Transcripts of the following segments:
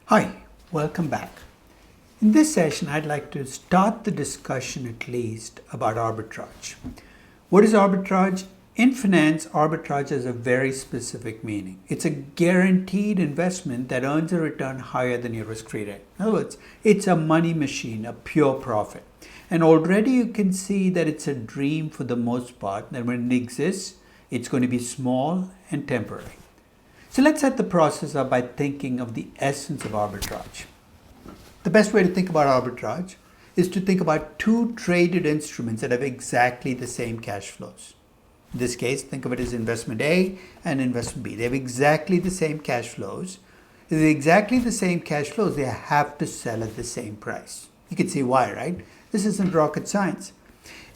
Hi, welcome back. In this session, I'd like to start the discussion at least about arbitrage. What is arbitrage? In finance, arbitrage has a very specific meaning. It's a guaranteed investment that earns a return higher than your risk-free rate. In other words, it's a money machine, a pure profit. And already you can see that it's a dream for the most part, that when it exists, it's going to be small and temporary. So let's set the process up by thinking of the essence of arbitrage. The best way to think about arbitrage is to think about two traded instruments that have exactly the same cash flows. In this case, think of it as investment A and investment B. They have exactly the same cash flows. If they have exactly the same cash flows, they have to sell at the same price. You can see why, right? This isn't rocket science.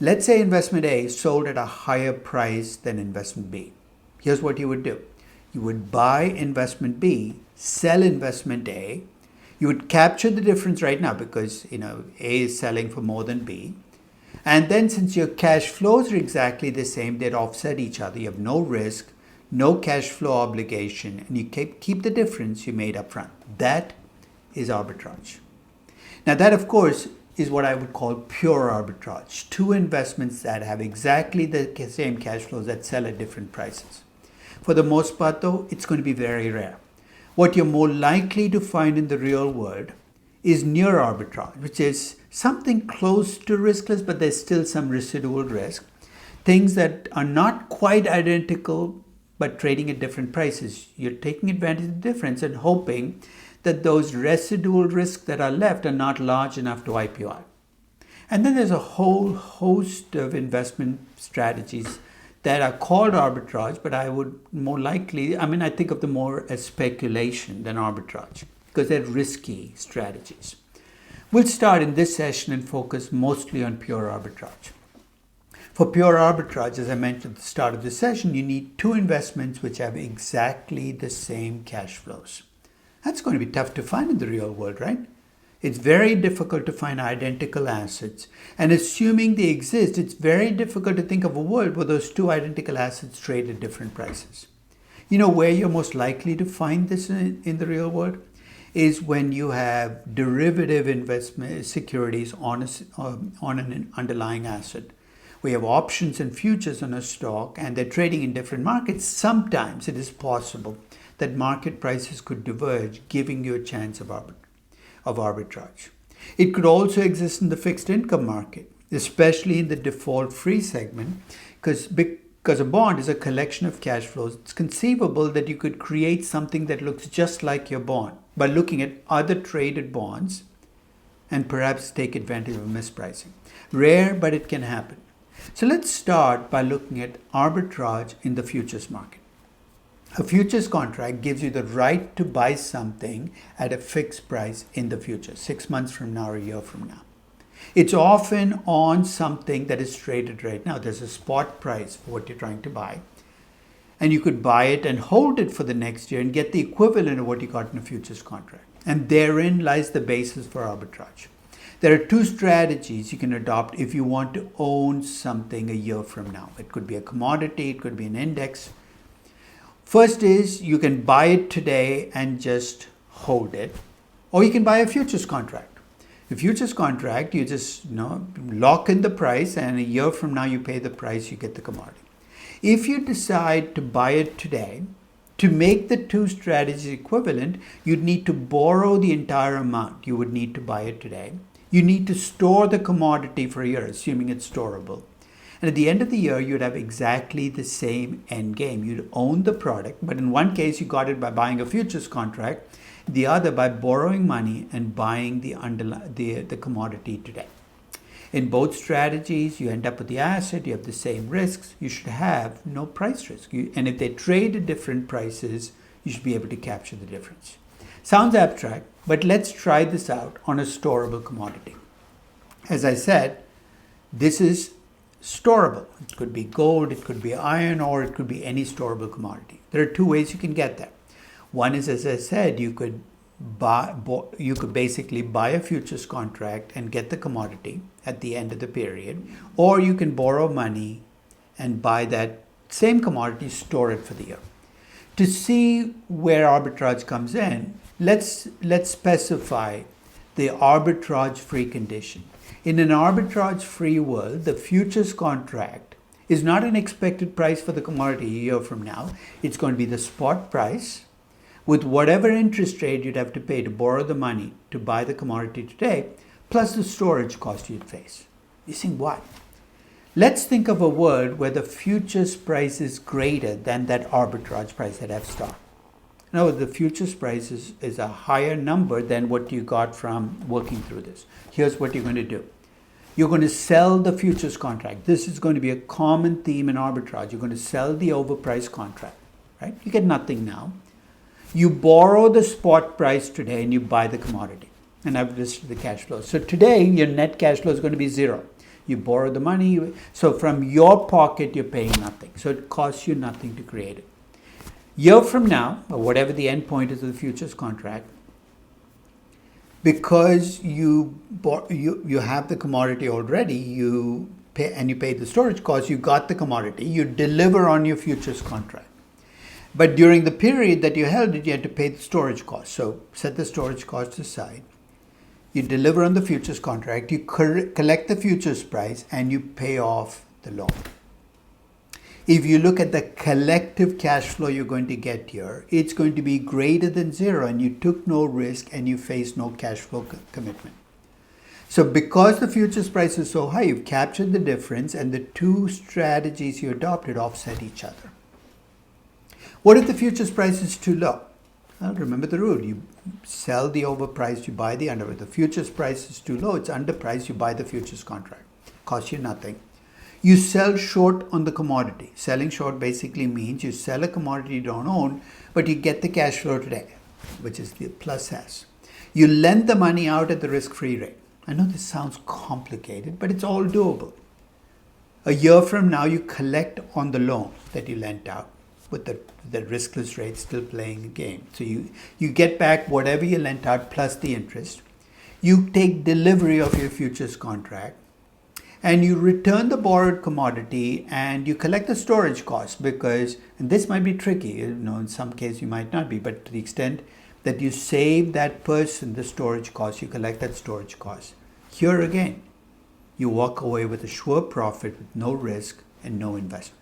Let's say investment A sold at a higher price than investment B. Here's what you would do. You would buy investment B, sell investment A. You would capture the difference right now because A is selling for more than B. And then since your cash flows are exactly the same, they'd offset each other. You have no risk, no cash flow obligation, and you keep the difference you made up front. That is arbitrage. Now that, of course, is what I would call pure arbitrage. Two investments that have exactly the same cash flows that sell at different prices. For the most part, though, it's going to be very rare. What you're more likely to find in the real world is near arbitrage, which is something close to riskless, but there's still some residual risk. Things that are not quite identical, but trading at different prices. You're taking advantage of the difference and hoping that those residual risks that are left are not large enough to wipe you out. And then there's a whole host of investment strategies that are called arbitrage, but I would more likely, I think of them more as speculation than arbitrage because they're risky strategies. We'll start in this session and focus mostly on pure arbitrage. For pure arbitrage, as I mentioned at the start of the session, you need two investments which have exactly the same cash flows. That's going to be tough to find in the real world, right? It's very difficult to find identical assets. And assuming they exist, it's very difficult to think of a world where those two identical assets trade at different prices. You know where you're most likely to find this in the real world? Is when you have derivative investment securities on an underlying asset. We have options and futures on a stock and they're trading in different markets. Sometimes it is possible that market prices could diverge, giving you a chance of arbitrage. It could also exist in the fixed income market, especially in the default-free segment, because a bond is a collection of cash flows. It's conceivable that you could create something that looks just like your bond by looking at other traded bonds and perhaps take advantage of mispricing. Rare, but it can happen. So let's start by looking at arbitrage in the futures market. A futures contract gives you the right to buy something at a fixed price in the future, 6 months from now or a year from now. It's often on something that is traded right now. There's a spot price for what you're trying to buy. And you could buy it and hold it for the next year and get the equivalent of what you got in a futures contract. And therein lies the basis for arbitrage. There are two strategies you can adopt if you want to own something a year from now. It could be a commodity, it could be an index. First is you can buy it today and just hold it, or you can buy a futures contract. The futures contract, you just lock in the price and a year from now you pay the price, you get the commodity. If you decide to buy it today, to make the two strategies equivalent, you'd need to borrow the entire amount. You would need to buy it today. You need to store the commodity for a year, assuming it's storable. And at the end of the year, you'd have exactly the same end game. You'd own the product, but in one case, you got it by buying a futures contract, the other by borrowing money and buying the commodity today. In both strategies, you end up with the asset, you have the same risks, you should have no price risk. And if they trade at different prices, you should be able to capture the difference. Sounds abstract, but let's try this out on a storable commodity. As I said, this is storable. It could be gold, it could be iron ore, it could be any storable commodity. There are two ways you can get that. One is, as I said, you could basically buy a futures contract and get the commodity at the end of the period, or you can borrow money and buy that same commodity, store it for the year. To see where arbitrage comes in, let's specify the arbitrage-free condition. In an arbitrage-free world, the futures contract is not an expected price for the commodity a year from now. It's going to be the spot price with whatever interest rate you'd have to pay to borrow the money to buy the commodity today, plus the storage cost you'd face. You think, what? Let's think of a world where the futures price is greater than that arbitrage price, that F star. No, the futures price is a higher number than what you got from working through this. Here's what you're going to do. You're going to sell the futures contract. This is going to be a common theme in arbitrage. You're going to sell the overpriced contract, right? You get nothing now. You borrow the spot price today and you buy the commodity. And I've listed the cash flow. So today, your net cash flow is going to be zero. You borrow the money. So from your pocket, you're paying nothing. So it costs you nothing to create it. Year from now, or whatever the end point is of the futures contract, because you have the commodity already, you pay the storage cost, you got the commodity, you deliver on your futures contract. But during the period that you held it, you had to pay the storage cost. So set the storage cost aside. You deliver on the futures contract, you collect the futures price, and you pay off the loan. If you look at the collective cash flow you're going to get here, it's going to be greater than zero, and you took no risk and you face no cash flow commitment. So because the futures price is so high, you've captured the difference, and the two strategies you adopted offset each other. What if the futures price is too low? Well, remember the rule. You sell the overpriced, you buy the underpriced. The futures price is too low, it's underpriced, you buy the futures contract. Costs you nothing. You sell short on the commodity. Selling short basically means you sell a commodity you don't own, but you get the cash flow today, which is the plus S. You lend the money out at the risk-free rate. I know this sounds complicated, but it's all doable. A year from now, you collect on the loan that you lent out with the riskless rate still playing the game. So you get back whatever you lent out plus the interest. You take delivery of your futures contract, and you return the borrowed commodity and you collect the storage cost because, and this might be tricky, in some case you might not be, but to the extent that you save that person the storage cost, you collect that storage cost. Here again, you walk away with a sure profit with no risk and no investment.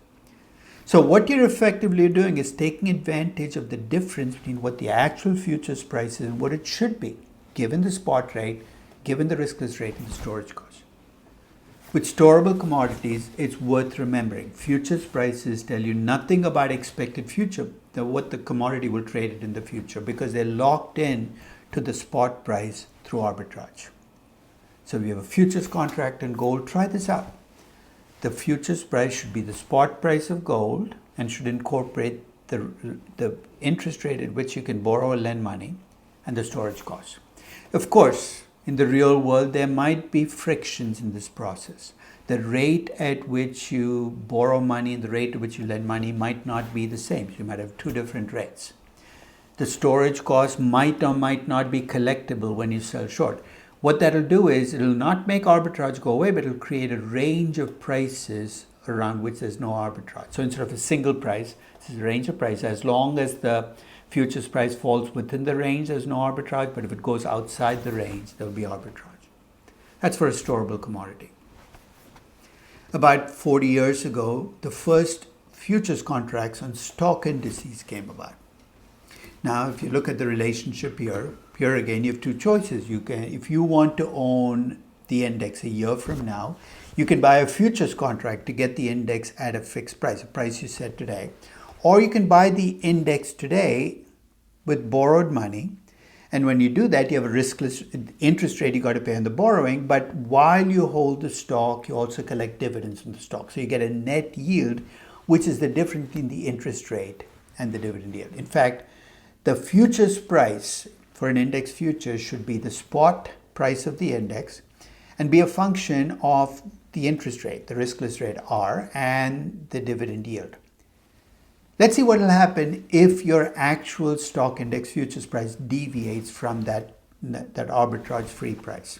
So what you're effectively doing is taking advantage of the difference between what the actual futures price is and what it should be, given the spot rate, given the riskless rate and the storage cost. With storable commodities, it's worth remembering. Futures prices tell you nothing about expected future, what the commodity will trade it in the future, because they're locked in to the spot price through arbitrage. So if you have a futures contract in gold, try this out. The futures price should be the spot price of gold and should incorporate the interest rate at which you can borrow or lend money and the storage cost. Of course, in the real world, there might be frictions in this process. The rate at which you borrow money and the rate at which you lend money might not be the same. So you might have two different rates. The storage cost might or might not be collectible when you sell short. What that'll do is it'll not make arbitrage go away, but it'll create a range of prices around which there's no arbitrage. So instead of a single price, this is a range of prices. As long as the futures price falls within the range, there's no arbitrage, but if it goes outside the range, there'll be arbitrage. That's for a storable commodity. About 40 years ago, the first futures contracts on stock indices came about. Now, if you look at the relationship here again, you have two choices. You can, if you want to own the index a year from now, you can buy a futures contract to get the index at a fixed price, a price you set today. Or you can buy the index today with borrowed money. And when you do that, you have a riskless interest rate you got to pay on the borrowing. But while you hold the stock, you also collect dividends from the stock. So you get a net yield, which is the difference between the interest rate and the dividend yield. In fact, the futures price for an index future should be the spot price of the index and be a function of the interest rate, the riskless rate R, and the dividend yield. Let's see what will happen if your actual stock index futures price deviates from that arbitrage-free price.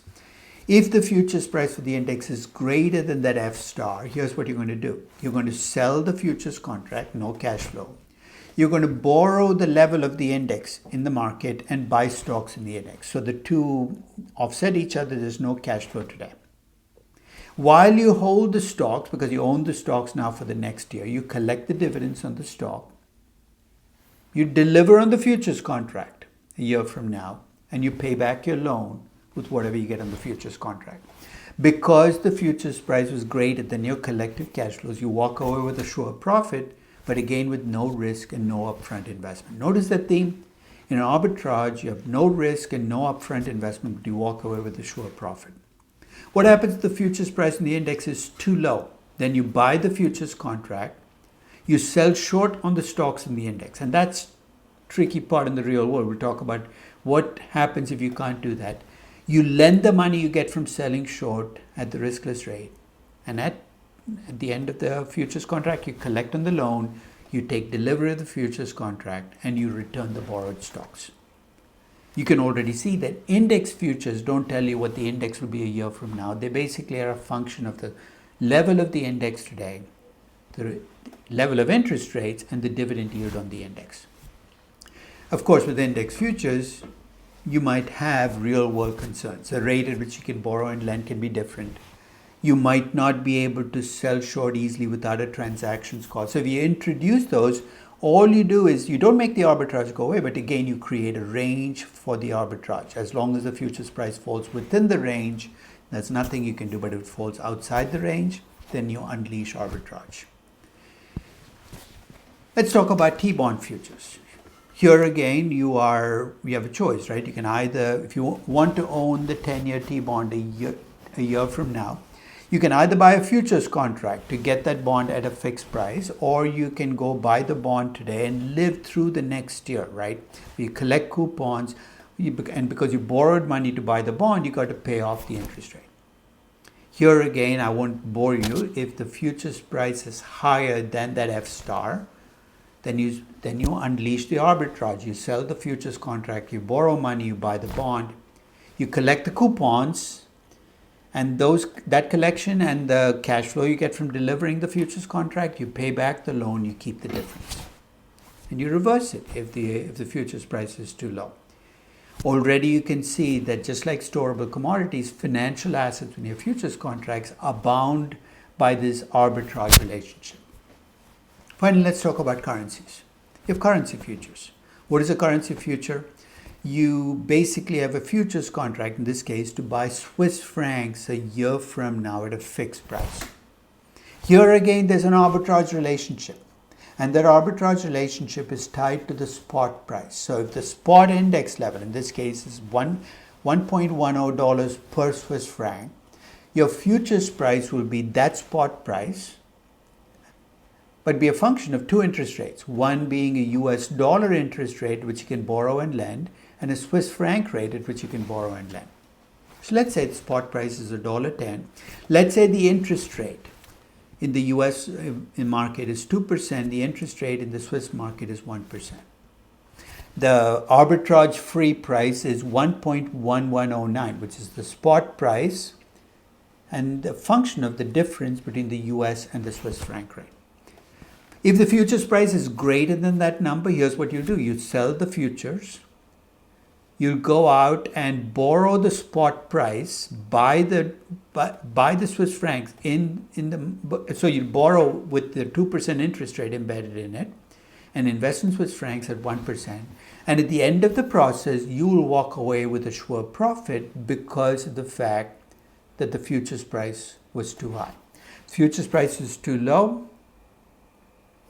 If the futures price for the index is greater than that F star, here's what you're going to do. You're going to sell the futures contract, no cash flow. You're going to borrow the level of the index in the market and buy stocks in the index. So the two offset each other. There's no cash flow today. While you hold the stocks, because you own the stocks now for the next year, you collect the dividends on the stock. You deliver on the futures contract a year from now, and you pay back your loan with whatever you get on the futures contract. Because the futures price was greater than your collective cash flows, you walk away with a sure profit, but again with no risk and no upfront investment. Notice that theme. In an arbitrage, you have no risk and no upfront investment, but you walk away with a sure profit. What happens if the futures price in the index is too low? Then you buy the futures contract, you sell short on the stocks in the index. And that's tricky part in the real world. We'll talk about what happens if you can't do that. You lend the money you get from selling short at the riskless rate. And at the end of the futures contract, you collect on the loan, you take delivery of the futures contract, and you return the borrowed stocks. You can already see that index futures don't tell you what the index will be a year from now. They basically are a function of the level of the index today, the level of interest rates, and the dividend yield on the index. Of course, with index futures, you might have real world concerns. The rate at which you can borrow and lend can be different. You might not be able to sell short easily without a transactions cost. So if you introduce those, all you do is you don't make the arbitrage go away, but again, you create a range for the arbitrage. As long as the futures price falls within the range, there's nothing you can do, but if it falls outside the range, then you unleash arbitrage. Let's talk about T-bond futures. Here again, you have a choice, right? You can either, if you want to own the 10-year T-bond a year from now, you can either buy a futures contract to get that bond at a fixed price, or you can go buy the bond today and live through the next year, right? You collect coupons, and because you borrowed money to buy the bond, you got to pay off the interest rate. Here again, I won't bore you. If the futures price is higher than that F star, then you unleash the arbitrage. You sell the futures contract, you borrow money, you buy the bond, you collect the coupons, and that collection and the cash flow you get from delivering the futures contract, you pay back the loan, you keep the difference. And you reverse it if the futures price is too low. Already you can see that just like storable commodities, financial assets in your futures contracts are bound by this arbitrage relationship. Finally, let's talk about currencies. You have currency futures. What is a currency future? You basically have a futures contract, in this case, to buy Swiss francs a year from now at a fixed price. Here again, there's an arbitrage relationship. And that arbitrage relationship is tied to the spot price. So if the spot index level, in this case, is $1.10 per Swiss franc, your futures price will be that spot price, but be a function of two interest rates. One being a US dollar interest rate, which you can borrow and lend, and a Swiss franc rate at which you can borrow and lend. So let's say the spot price is $1.10. Let's say the interest rate in the US market is 2%. The interest rate in the Swiss market is 1%. The arbitrage free price is 1.1109, which is the spot price and the function of the difference between the US and the Swiss franc rate. If the futures price is greater than that number, here's what you do. You sell the futures. You'll go out and borrow the spot price, buy the Swiss francs so you borrow with the 2% interest rate embedded in it and invest in Swiss francs at 1%. And at the end of the process, you will walk away with a sure profit because of the fact that the futures price was too high. Futures price is too low,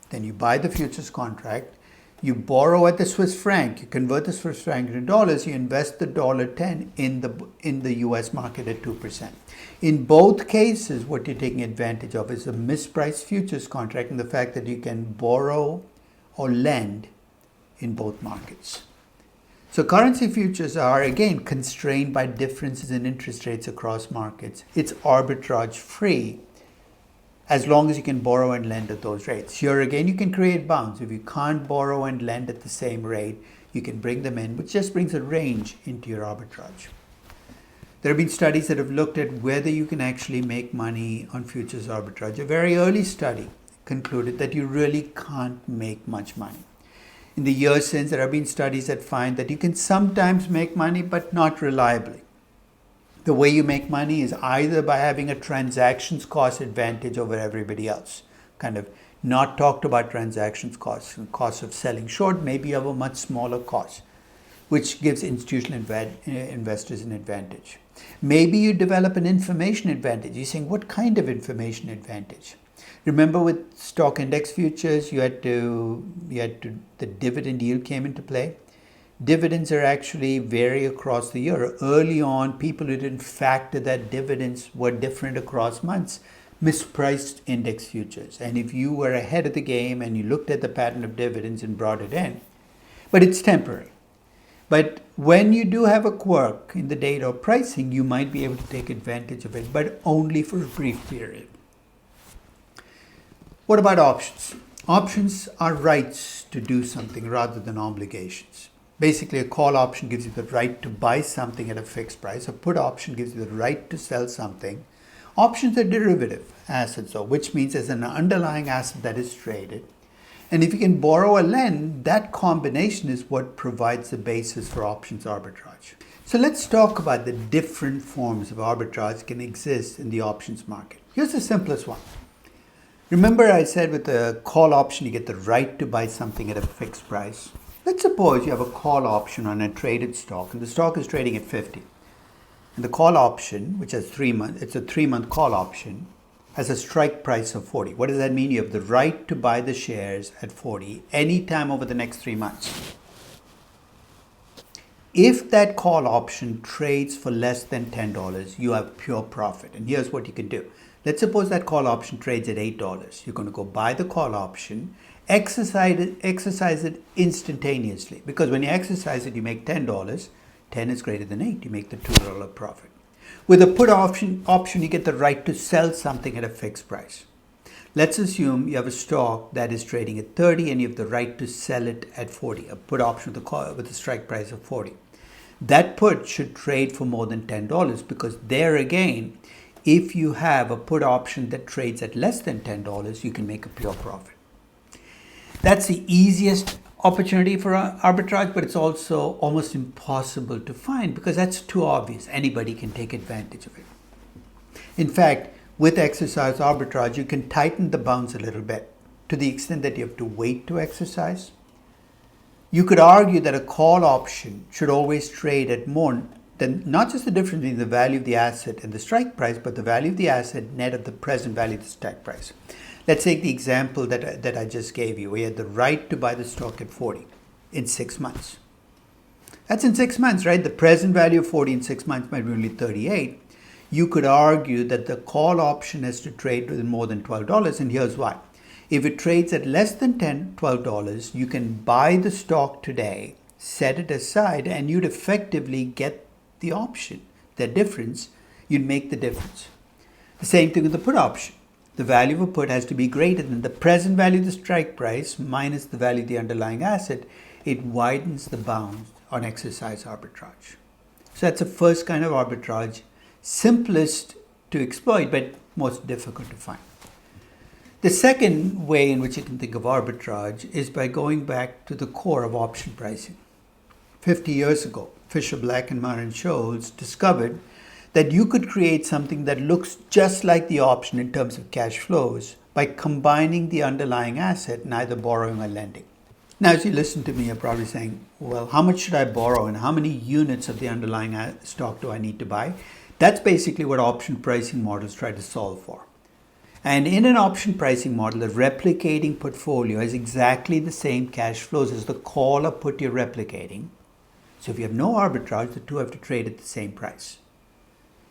then you buy the futures contract. You borrow at the Swiss franc, you convert the Swiss franc into dollars, you invest the $1.10 in the US market at 2%. In both cases, what you're taking advantage of is a mispriced futures contract and the fact that you can borrow or lend in both markets. So currency futures are, again, constrained by differences in interest rates across markets. It's arbitrage free, as long as you can borrow and lend at those rates. Here again, you can create bounds. If you can't borrow and lend at the same rate, you can bring them in, which just brings a range into your arbitrage. There have been studies that have looked at whether you can actually make money on futures arbitrage. A very early study concluded that you really can't make much money. In the years since, there have been studies that find that you can sometimes make money, but not reliably. The way you make money is either by having a transactions cost advantage over everybody else. Kind of not talked about transactions costs and costs of selling short. Maybe you have a much smaller cost, which gives institutional investors an advantage. Maybe you develop an information advantage. You're saying, what kind of information advantage? Remember with stock index futures, the dividend yield came into play. Dividends are actually vary across the year. Early on, people who didn't factor that dividends were different across months, mispriced index futures. And if you were ahead of the game and you looked at the pattern of dividends and brought it in, but it's temporary. But when you do have a quirk in the data of pricing, you might be able to take advantage of it, but only for a brief period. What about options? Options are rights to do something rather than obligations. Basically, a call option gives you the right to buy something at a fixed price. A put option gives you the right to sell something. Options are derivative assets, which means there's an underlying asset that is traded. And if you can borrow or lend, that combination is what provides the basis for options arbitrage. So let's talk about the different forms of arbitrage that can exist in the options market. Here's the simplest one. Remember I said with the call option, you get the right to buy something at a fixed price. Let's suppose you have a call option on a traded stock and the stock is trading at 50. And the call option, which has 3 months, it's a 3-month call option, has a strike price of 40. What does that mean? You have the right to buy the shares at 40 anytime over the next 3 months. If that call option trades for less than $10, you have pure profit. And here's what you can do. Let's suppose that call option trades at $8. You're going to go buy the call option, exercise it instantaneously. Because when you exercise it, you make $10. 10 is greater than 8. You make the $2 profit. With a put option, you get the right to sell something at a fixed price. Let's assume you have a stock that is trading at 30 and you have the right to sell it at 40. A put option with a strike price of 40. That put should trade for more than $10 because there again, if you have a put option that trades at less than $10, you can make a pure profit. That's the easiest opportunity for arbitrage, but it's also almost impossible to find because that's too obvious. Anybody can take advantage of it. In fact, with exercise arbitrage, you can tighten the bounds a little bit to the extent that you have to wait to exercise. You could argue that a call option should always trade at more than not just the difference between the value of the asset and the strike price, but the value of the asset net of the present value of the strike price. Let's take the example that I just gave you. We had the right to buy the stock at 40 in 6 months. That's in 6 months, right? The present value of 40 in 6 months might be only 38. You could argue that the call option has to trade with more than $12, and here's why. If it trades at less than $12, you can buy the stock today, set it aside, and you'd effectively get the option. The difference, you'd make the difference. The same thing with the put option. The value of a put has to be greater than the present value of the strike price minus the value of the underlying asset. It widens the bounds on exercise arbitrage. So that's the first kind of arbitrage, simplest to exploit, but most difficult to find. The second way in which you can think of arbitrage is by going back to the core of option pricing. 50 years ago, Fisher Black and Marin Scholes discovered that you could create something that looks just like the option in terms of cash flows by combining the underlying asset in either borrowing or lending. Now, as you listen to me, you're probably saying, well, how much should I borrow and how many units of the underlying stock do I need to buy? That's basically what option pricing models try to solve for. And in an option pricing model, the replicating portfolio has exactly the same cash flows as the call or put you're replicating. So if you have no arbitrage, the two have to trade at the same price.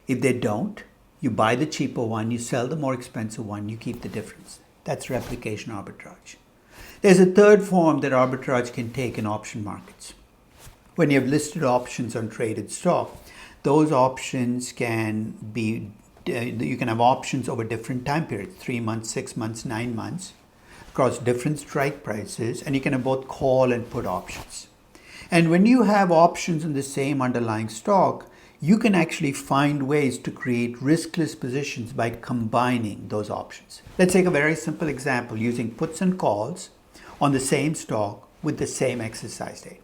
If they don't, you buy the cheaper one, you sell the more expensive one, you keep the difference. That's replication arbitrage. There's a third form that arbitrage can take in option markets. When you have listed options on traded stock, those options can be, you can have options over different time periods, 3 months, 6 months, 9 months, across different strike prices, and you can have both call and put options. And when you have options in the same underlying stock, you can actually find ways to create riskless positions by combining those options. Let's take a very simple example using puts and calls on the same stock with the same exercise date.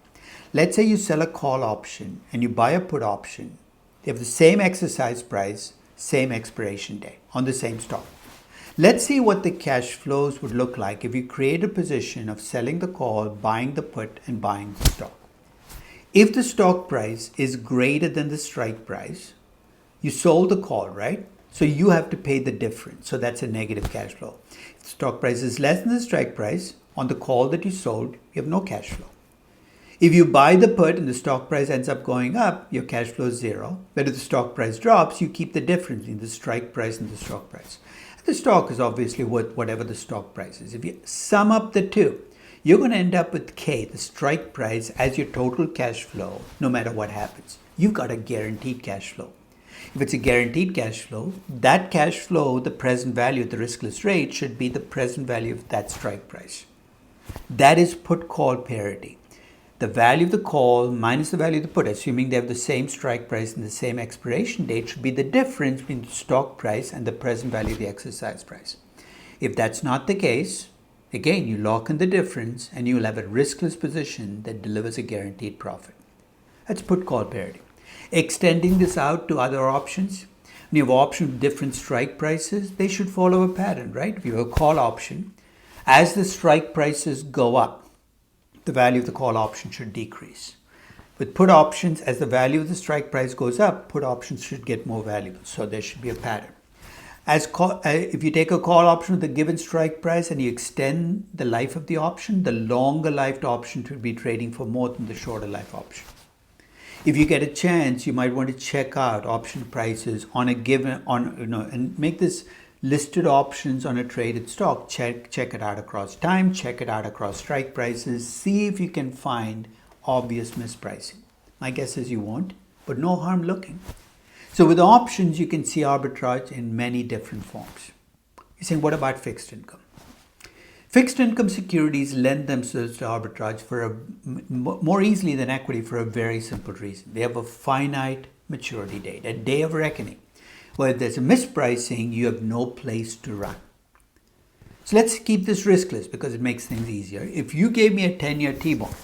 Let's say you sell a call option and you buy a put option. They have the same exercise price, same expiration day on the same stock. Let's see what the cash flows would look like if you create a position of selling the call, buying the put, and buying the stock. If the stock price is greater than the strike price, you sold the call, right? So you have to pay the difference. So that's a negative cash flow. If the stock price is less than the strike price on the call that you sold, you have no cash flow. If you buy the put and the stock price ends up going up, your cash flow is zero. But if the stock price drops, you keep the difference between the strike price and the stock price. And the stock is obviously worth whatever the stock price is. If you sum up the two, you're going to end up with K, the strike price, as your total cash flow, no matter what happens. You've got a guaranteed cash flow. If it's a guaranteed cash flow, that cash flow, the present value at the riskless rate, should be the present value of that strike price. That is put-call parity. The value of the call minus the value of the put, assuming they have the same strike price and the same expiration date, should be the difference between the stock price and the present value of the exercise price. If that's not the case, again, you lock in the difference and you'll have a riskless position that delivers a guaranteed profit. That's put-call parity. Extending this out to other options, when you have options with different strike prices, they should follow a pattern, right? If you have a call option, as the strike prices go up, the value of the call option should decrease. With put options, as the value of the strike price goes up, put options should get more valuable. So there should be a pattern. If you take a call option with a given strike price and you extend the life of the option, the longer lived option should be trading for more than the shorter life option. If you get a chance, you might want to check out option prices on a given, and make this listed options on a traded stock. Check it out across time, check it out across strike prices, see if you can find obvious mispricing. My guess is you won't, but no harm looking. So with options, you can see arbitrage in many different forms. You're saying, what about fixed income? Fixed income securities lend themselves to arbitrage more easily than equity for a very simple reason. They have a finite maturity date, a day of reckoning. Well, if there's a mispricing, you have no place to run. So let's keep this riskless because it makes things easier. If you gave me a 10-year T-bond,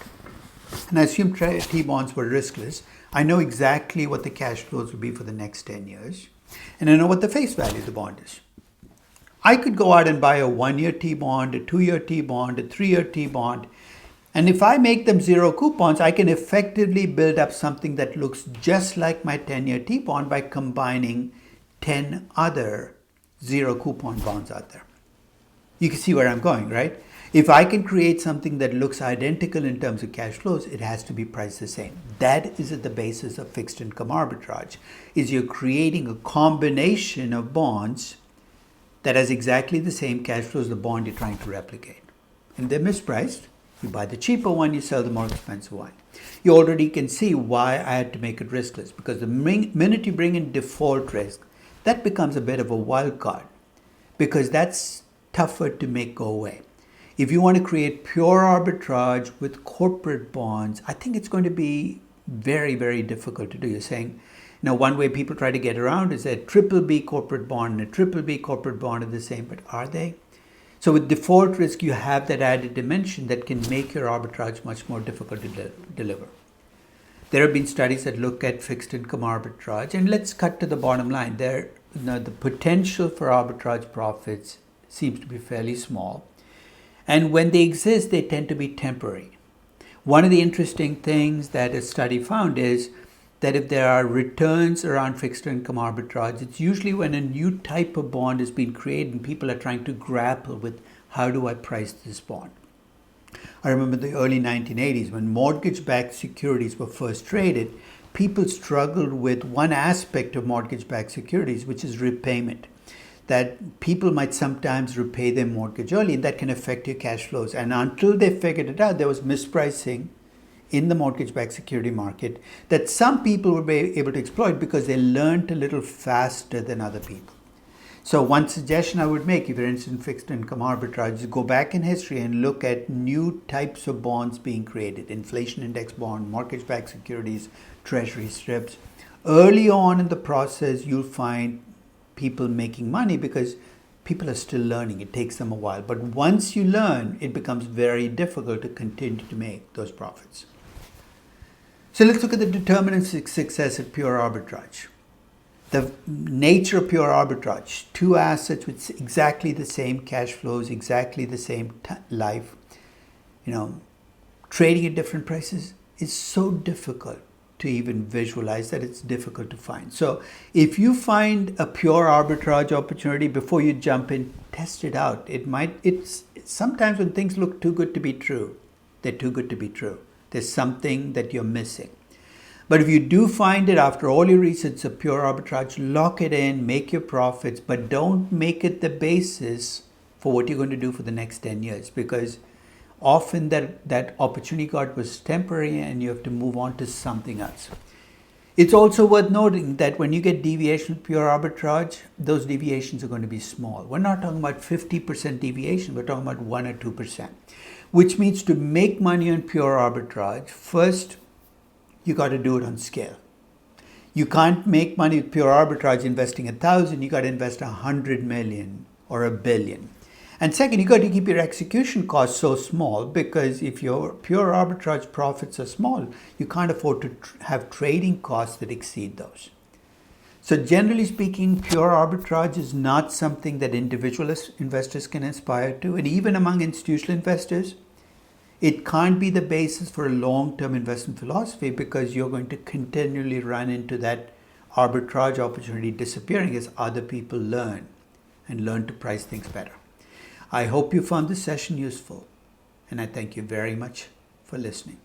and I assume T-bonds were riskless, I know exactly what the cash flows will be for the next 10 years, and I know what the face value of the bond is. I could go out and buy a 1-year T-bond, a 2-year T-bond, a 3-year T-bond, and if I make them zero coupons, I can effectively build up something that looks just like my 10-year T-bond by combining 10 other zero coupon bonds out there. You can see where I'm going, right? If I can create something that looks identical in terms of cash flows, it has to be priced the same. That is at the basis of fixed income arbitrage, is you're creating a combination of bonds that has exactly the same cash flows as the bond you're trying to replicate. And they're mispriced. You buy the cheaper one, you sell the more expensive one. You already can see why I had to make it riskless, because the minute you bring in default risk, that becomes a bit of a wild card, because that's tougher to make go away. If you want to create pure arbitrage with corporate bonds, I think it's going to be very, very difficult to do. You're saying, one way people try to get around is that triple B corporate bond and a triple B corporate bond are the same, but are they? So with default risk, you have that added dimension that can make your arbitrage much more difficult to deliver. There have been studies that look at fixed income arbitrage, and let's cut to the bottom line. The potential for arbitrage profits seems to be fairly small. And when they exist, they tend to be temporary. One of the interesting things that a study found is that if there are returns around fixed income arbitrage, it's usually when a new type of bond has been created and people are trying to grapple with, how do I price this bond? I remember the early 1980s when mortgage-backed securities were first traded, people struggled with one aspect of mortgage-backed securities, which is repayment. That people might sometimes repay their mortgage early, and that can affect your cash flows. And until they figured it out, there was mispricing in the mortgage-backed security market that some people were able to exploit because they learned a little faster than other people. So one suggestion I would make, if you're interested in fixed income arbitrage, is go back in history and look at new types of bonds being created: inflation index bond, mortgage-backed securities, treasury strips. Early on in the process, you'll find people making money because people are still learning. It takes them a while. But once you learn, it becomes very difficult to continue to make those profits. So let's look at the determinants of success at pure arbitrage. The nature of pure arbitrage, two assets with exactly the same cash flows, exactly the same life, trading at different prices is so difficult to even visualize that it's difficult to find. So if you find a pure arbitrage opportunity, before you jump in, test it out. It's sometimes when things look too good to be true, they're too good to be true. There's something that you're missing. But if you do find it after all your research of pure arbitrage, lock it in, make your profits, but don't make it the basis for what you're going to do for the next 10 years, because often that opportunity cost was temporary and you have to move on to something else. It's also worth noting that when you get deviation with pure arbitrage, those deviations are going to be small. We're not talking about 50% deviation, we're talking about 1 or 2%, which means to make money on pure arbitrage, first, you got to do it on scale. You can't make money with pure arbitrage investing 1,000, you got to invest 100 million or 1 billion. And second, you got to keep your execution costs so small, because if your pure arbitrage profits are small, you can't afford to have trading costs that exceed those. So generally speaking, pure arbitrage is not something that individual investors can aspire to. And even among institutional investors, it can't be the basis for a long-term investment philosophy, because you're going to continually run into that arbitrage opportunity disappearing as other people learn to price things better. I hope you found this session useful, and I thank you very much for listening.